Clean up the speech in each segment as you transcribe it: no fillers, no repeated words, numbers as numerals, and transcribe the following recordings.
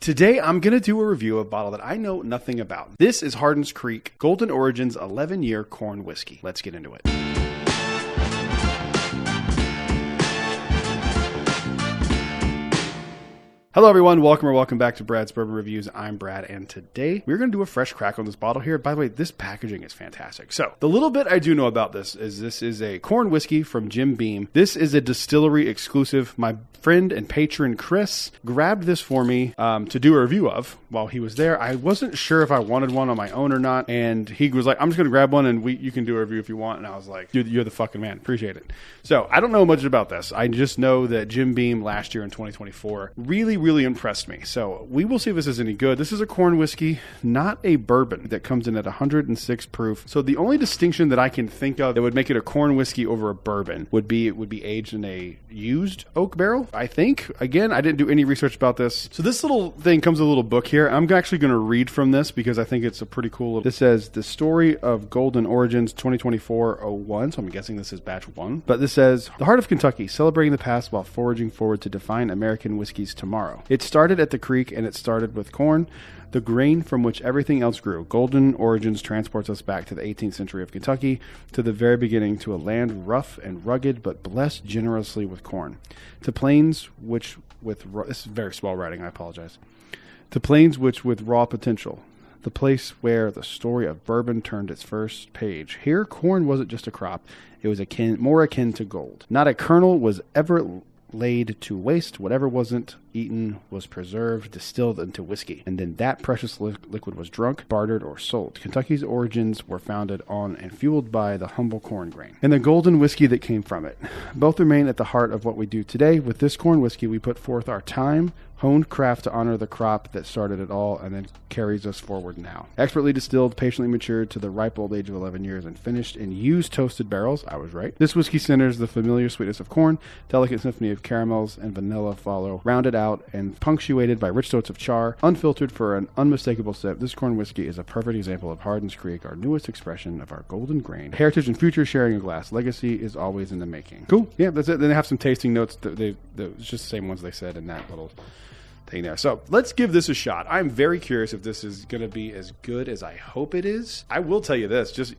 Today, I'm going to do a review of a bottle that I know nothing about. This is Hardin's Creek Golden Origins 11-year corn whiskey. Let's get into it. Hello everyone, welcome back to Brad's Bourbon Reviews. I'm Brad, and today we're going to do a fresh crack on this bottle here. By the way, this packaging is fantastic. So, the little bit I do know about this is a corn whiskey from Jim Beam. This is a distillery exclusive. My friend and patron Chris grabbed this for me to do a review of while he was there. I wasn't sure if I wanted one on my own or not, and he was like, I'm just going to grab one and you can do a review if you want. And I was like, dude, you're the fucking man. Appreciate it. So, I don't know much about this. I just know that Jim Beam last year in 2024 really impressed me. So we will see if this is any good. This is a corn whiskey, not a bourbon, that comes in at 106 proof. So the only distinction that I can think of that would make it a corn whiskey over a bourbon would be it would be aged in a used oak barrel, I think. Again, I didn't do any research about this. So this little thing comes with a little book here. I'm actually going to read from this because I think it's a pretty cool. This says The Story of Golden Origins 2024-01. So I'm guessing this is batch 1. But this says, the heart of Kentucky, celebrating the past while foraging forward to define American whiskey's tomorrow. It started at the creek, and it started with corn, the grain from which everything else grew. Golden Origins transports us back to the 18th century of Kentucky, to the very beginning, to a land rough and rugged, but blessed generously with corn. To plains which with this is very small writing, I apologize. To plains which with raw potential. The place where the story of bourbon turned its first page. Here, corn wasn't just a crop. It was more akin to gold. Not a kernel was ever laid to waste. Whatever wasn't eaten was preserved, distilled into whiskey, and then that precious liquid was drunk, bartered, or sold. Kentucky's origins were founded on and fueled by the humble corn grain and the golden whiskey that came from it. Both remain at the heart of what we do today. With this corn whiskey, we put forth our time, honed craft to honor the crop that started it all and then carries us forward now. Expertly distilled, patiently matured to the ripe old age of 11 years, and finished in used toasted barrels. I was right. This whiskey centers the familiar sweetness of corn, delicate symphony of caramels and vanilla follow, rounded out and punctuated by rich notes of char, unfiltered for an unmistakable sip. This corn whiskey is a perfect example of Hardin's Creek, our newest expression of our golden grain. Heritage and future sharing a glass. Legacy is always in the making. Cool. Yeah, that's it. Then they have some tasting notes. It's just the same ones they said in that little thing there. So let's give this a shot. I'm very curious if this is going to be as good as I hope it is. I will tell you this, just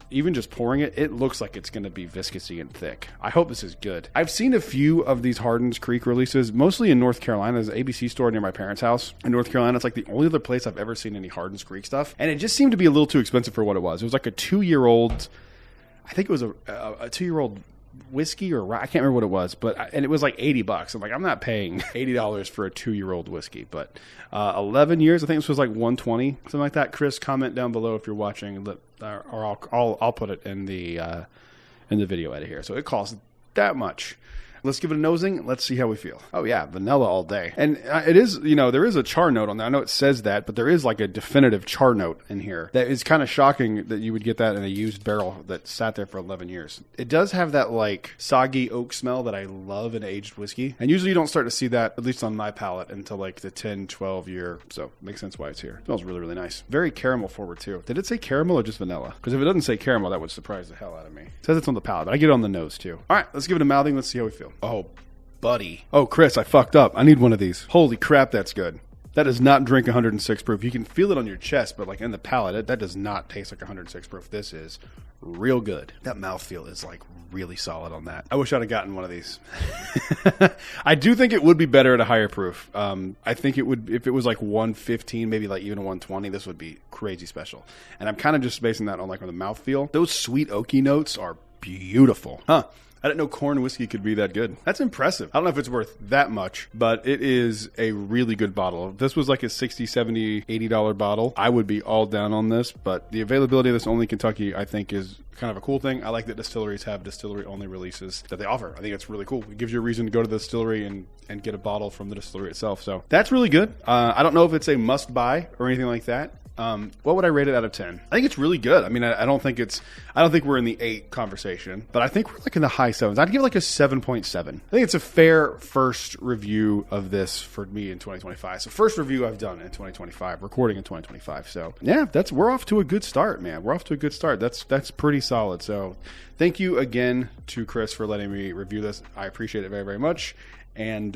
pouring it, it looks like it's going to be viscousy and thick. I hope this is good. I've seen a few of these Hardin's Creek releases, mostly in North Carolina. There's an ABC store near my parents' house in North Carolina. It's like the only other place I've ever seen any Hardin's Creek stuff. And it just seemed to be a little too expensive for what it was. It was like a 2-year-old, I think it was a 2-year-old whiskey or I can't remember what it was, and it was like $80. I'm like, I'm not paying $80 for a 2-year-old whiskey, but 11 years, I think this was like 120, something like that. Chris, comment down below if you're watching, or I'll put it in the video edit here. So it costs that much. Let's give it a nosing. Let's see how we feel. Oh yeah, vanilla all day. And it is, there is a char note on there. I know it says that, but there is like a definitive char note in here. That is kind of shocking that you would get that in a used barrel that sat there for 11 years. It does have that like soggy oak smell that I love in aged whiskey. And usually you don't start to see that, at least on my palate, until like the 10, 12 year. So makes sense why it's here. It smells really, really nice. Very caramel forward too. Did it say caramel or just vanilla? Because if it doesn't say caramel, that would surprise the hell out of me. It says it's on the palate, but I get it on the nose too. All right, let's give it a mouthing. Let's see how we feel. Oh, buddy. Oh, Chris, I fucked up. I need one of these. Holy crap, that's good. That does not drink 106 proof. You can feel it on your chest, but like in the palate, that does not taste like 106 proof. This is real good. That mouthfeel is like really solid on that. I wish I'd have gotten one of these. I do think it would be better at a higher proof. I think it would, if it was like 115, maybe like even a 120, this would be crazy special. And I'm kind of just basing that on like on the mouthfeel. Those sweet oaky notes are beautiful. Huh. I didn't know corn whiskey could be that good. That's impressive. I don't know if it's worth that much, but it is a really good bottle. If this was like a $60, $70, $80 bottle, I would be all down on this, but the availability of this only in Kentucky, I think, is kind of a cool thing. I like that distilleries have distillery-only releases that they offer. I think it's really cool. It gives you a reason to go to the distillery and get a bottle from the distillery itself. So that's really good. I don't know if it's a must-buy or anything like that. What would I rate it out of 10? I think it's really good. I mean, I don't think we're in the 8 conversation, but I think we're like in the high 7s. I'd give it like a 7.7. I think it's a fair first review of this for me in 2025. So first review I've done in 2025, recording in 2025. So yeah, we're off to a good start, man. We're off to a good start. That's pretty solid. So thank you again to Chris for letting me review this. I appreciate it very, very much. And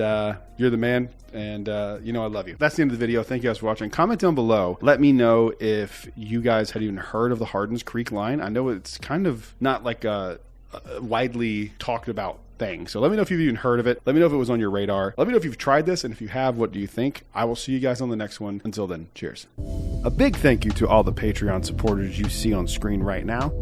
you're the man. And you know I love you. That's the end of the video. Thank you guys for watching. Comment down below. Let me know if you guys had even heard of the Hardin's Creek line. I know it's kind of not like a widely talked about thing. So let me know if you've even heard of it. Let me know if it was on your radar. Let me know if you've tried this, and if you have, what do you think? I will see you guys on the next one. Until then, cheers. A big thank you to all the Patreon supporters you see on screen right now.